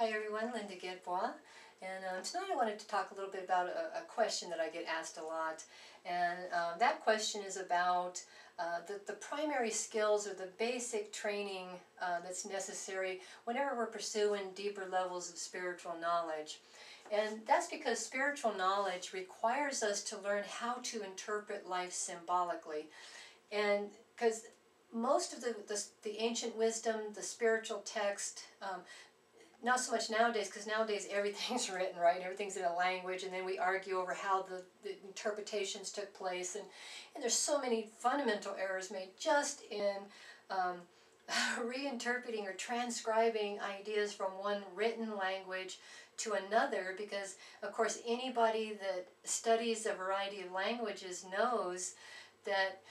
Hi everyone, Linda Gedbois, and tonight I wanted to talk a little bit about a question that I get asked a lot, and that question is about the primary skills or the basic training that's necessary whenever we're pursuing deeper levels of spiritual knowledge. And that's because spiritual knowledge requires us to learn how to interpret life symbolically. And because most of the ancient wisdom, the spiritual text, not so much nowadays, because nowadays everything's written, right? Everything's in a language, and then we argue over how the interpretations took place. And there's so many fundamental errors made just in reinterpreting or transcribing ideas from one written language to another, because, of course, anybody that studies a variety of languages knows that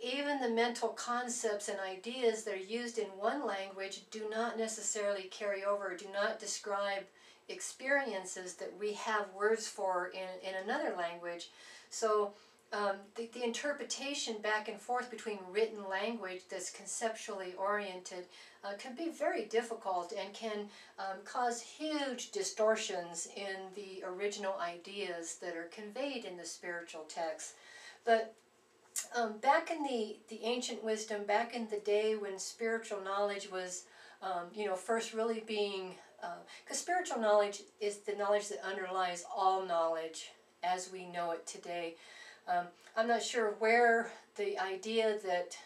even the mental concepts and ideas that are used in one language do not necessarily carry over, do not describe experiences that we have words for in another language. So the interpretation back and forth between written language that's conceptually oriented can be very difficult and can cause huge distortions in the original ideas that are conveyed in the spiritual texts. But back in the ancient wisdom, back in the day when spiritual knowledge was, first really being, because spiritual knowledge is the knowledge that underlies all knowledge as we know it today. I'm not sure where the idea that,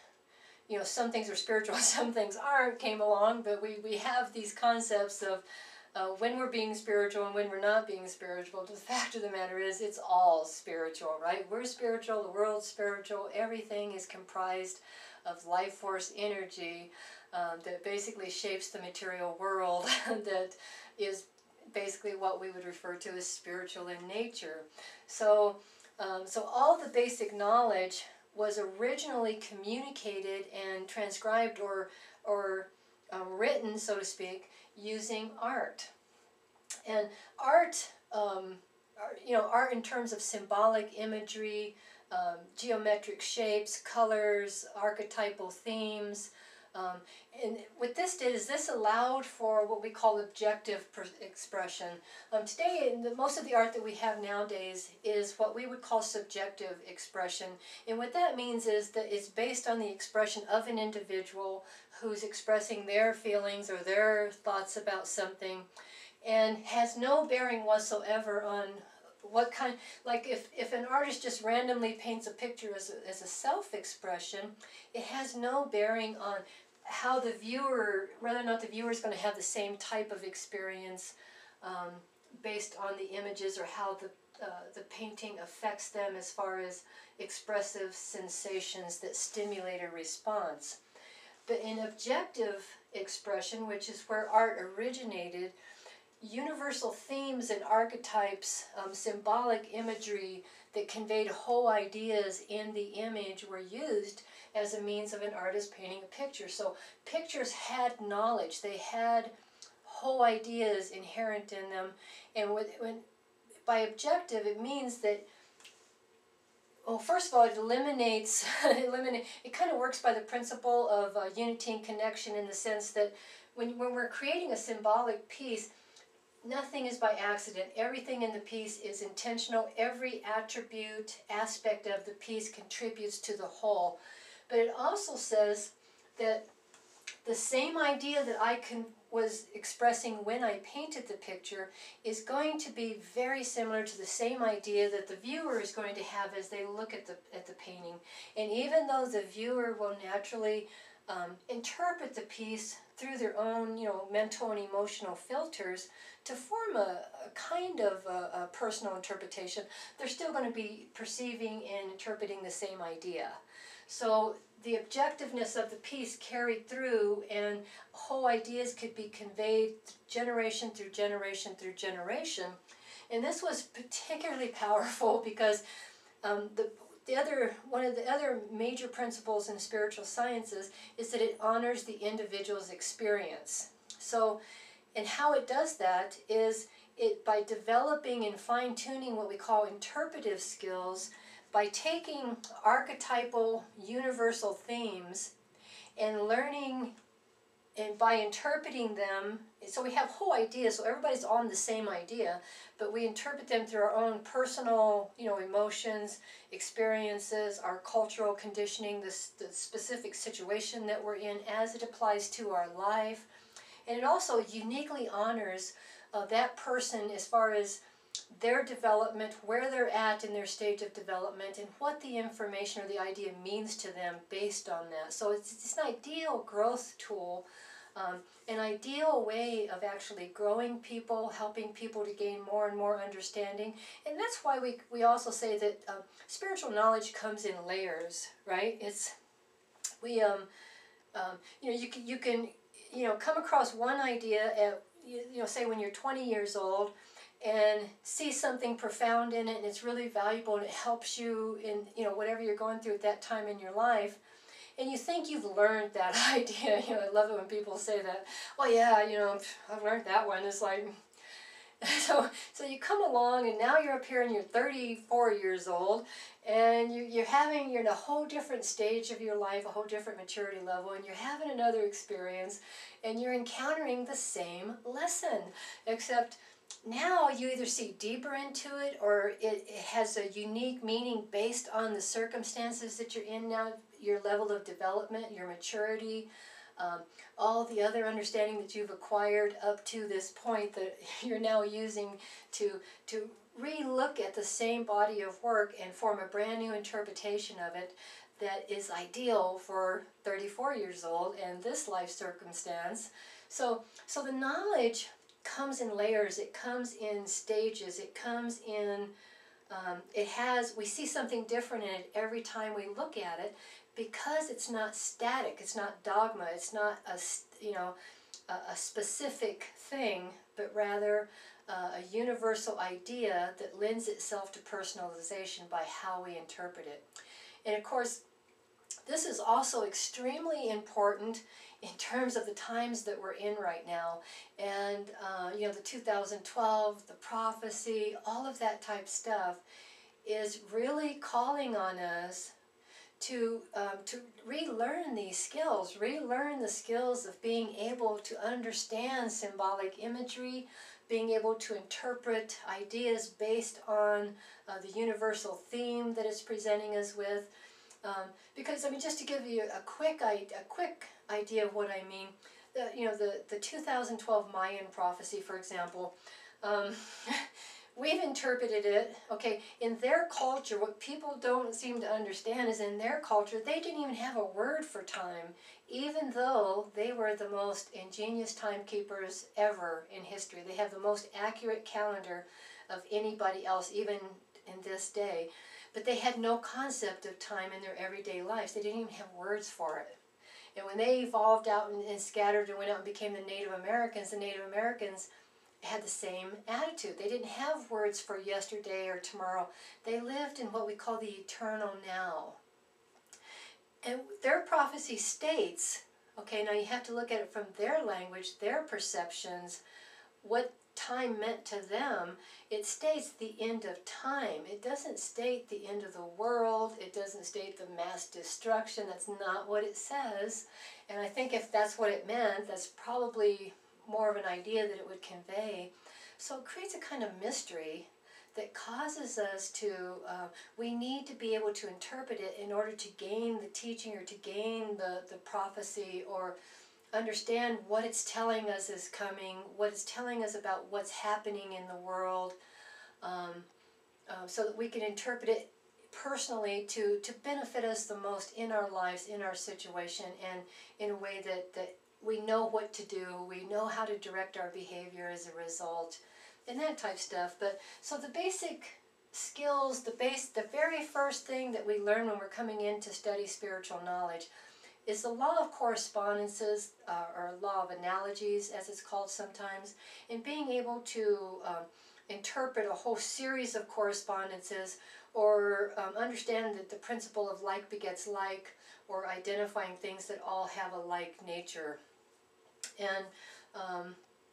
some things are spiritual, some things aren't came along, but we have these concepts of when we're being spiritual and when we're not being spiritual. The fact of the matter is, it's all spiritual, right? We're spiritual, the world's spiritual, everything is comprised of life force energy that basically shapes the material world that is basically what we would refer to as spiritual in nature. So all the basic knowledge was originally communicated and transcribed or written, so to speak, using art. And art, art in terms of symbolic imagery, geometric shapes, colors, archetypal themes. And what this did is this allowed for what we call objective expression. Today, most of the art that we have nowadays is what we would call subjective expression. And what that means is that it's based on the expression of an individual who's expressing their feelings or their thoughts about something, and has no bearing whatsoever on what kind, like if an artist just randomly paints a picture as a self-expression, it has no bearing on how the viewer, whether or not the viewer is going to have the same type of experience based on the images, or how the painting affects them as far as expressive sensations that stimulate a response. But in objective expression, which is where art originated, universal themes and archetypes, symbolic imagery that conveyed whole ideas in the image were used as a means of an artist painting a picture. So pictures had knowledge, they had whole ideas inherent in them. And by objective, it means that, well, first of all, it eliminates, it kind of works by the principle of unity and connection, in the sense that when we're creating a symbolic piece, nothing is by accident. Everything in the piece is intentional. Every attribute, aspect of the piece contributes to the whole. But it also says that the same idea that I was expressing when I painted the picture is going to be very similar to the same idea that the viewer is going to have as they look at the painting. And even though the viewer will naturally interpret the piece through their own, mental and emotional filters to form a kind of a personal interpretation, they're still going to be perceiving and interpreting the same idea. So the objectiveness of the piece carried through, and whole ideas could be conveyed generation through generation through generation. And this was particularly powerful because one of the other major principles in spiritual sciences is that it honors the individual's experience. So, and how it does that is by developing and fine-tuning what we call interpretive skills, by taking archetypal universal themes and learning, and by interpreting them so we have whole ideas, so everybody's on the same idea, but we interpret them through our own personal, emotions, experiences, our cultural conditioning, the specific situation that we're in as it applies to our life. And it also uniquely honors that person as far as their development, where they're at in their stage of development, and what the information or the idea means to them based on that. So it's an ideal growth tool, an ideal way of actually growing people, helping people to gain more and more understanding. And that's why we also say that spiritual knowledge comes in layers, right? You can come across one idea at, say when you're 20 years old, and see something profound in it, and it's really valuable, and it helps you in whatever you're going through at that time in your life, and you think you've learned that idea. I love it when people say that. Well, yeah, I've learned that one. It's like, so you come along, and now you're up here, and you're 34 years old, and you're in a whole different stage of your life, a whole different maturity level, and you're having another experience, and you're encountering the same lesson, except now you either see deeper into it, or it has a unique meaning based on the circumstances that you're in now, your level of development, your maturity, all the other understanding that you've acquired up to this point that you're now using to re-look at the same body of work and form a brand new interpretation of it that is ideal for 34 years old and this life circumstance. So the knowledge comes in layers, it comes in stages, it comes in, we see something different in it every time we look at it, because it's not static, it's not dogma, it's not a specific thing, but rather a universal idea that lends itself to personalization by how we interpret it. And of course, this is also extremely important in terms of the times that we're in right now. And, the 2012, the prophecy, all of that type stuff is really calling on us to relearn these skills, relearn the skills of being able to understand symbolic imagery, being able to interpret ideas based on the universal theme that it's presenting us with. Because, just to give you a quick idea of what I mean, the 2012 Mayan prophecy, for example, we've interpreted it, okay, in their culture. What people don't seem to understand is in their culture, they didn't even have a word for time, even though they were the most ingenious timekeepers ever in history. They have the most accurate calendar of anybody else, even in this day. But they had no concept of time in their everyday lives. They didn't even have words for it. And when they evolved out and scattered and went out and became the Native Americans had the same attitude. They didn't have words for yesterday or tomorrow. They lived in what we call the eternal now. And their prophecy states, okay, now you have to look at it from their language, their perceptions, what time meant to them. It states the end of time. It doesn't state the end of the world. It doesn't state the mass destruction. That's not what it says. And I think if that's what it meant, that's probably more of an idea that it would convey. So it creates a kind of mystery that causes us to, we need to be able to interpret it in order to gain the teaching or to gain the prophecy, or understand what it's telling us is coming, what it's telling us about what's happening in the world, so that we can interpret it personally to benefit us the most in our lives, in our situation, and in a way that we know what to do, we know how to direct our behavior as a result, and that type stuff. But so the basic skills, the very first thing that we learn when we're coming in to study spiritual knowledge is the law of correspondences, or law of analogies, as it's called sometimes, and being able to interpret a whole series of correspondences, or understand that the principle of like begets like, or identifying things that all have a like nature. And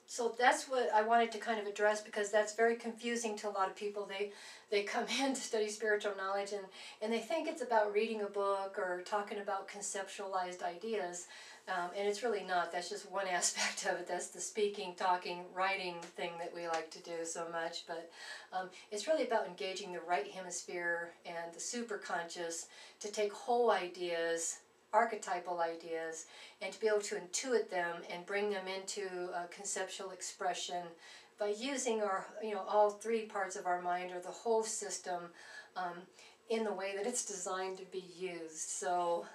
so that's what I wanted to kind of address, because that's very confusing to a lot of people. They come in to study spiritual knowledge, and they think it's about reading a book or talking about conceptualized ideas. And it's really not. That's just one aspect of it. That's the speaking, talking, writing thing that we like to do so much. But it's really about engaging the right hemisphere and the superconscious to take whole ideas, archetypal ideas, and to be able to intuit them and bring them into conceptual expression by using our, all three parts of our mind, or the whole system, in the way that it's designed to be used. So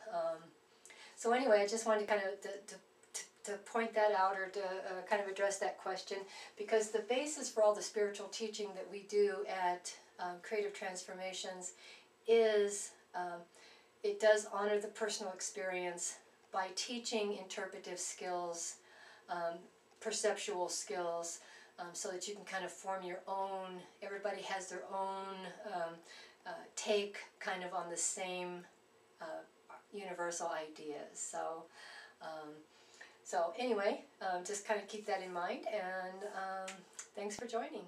anyway, I just wanted to kind of to point that out, or to kind of address that question, because the basis for all the spiritual teaching that we do at Creative Transformations is it does honor the personal experience by teaching interpretive skills, perceptual skills, so that you can kind of form your own, everybody has their own take kind of on the same universal ideas. So anyway, just kind of keep that in mind, and thanks for joining.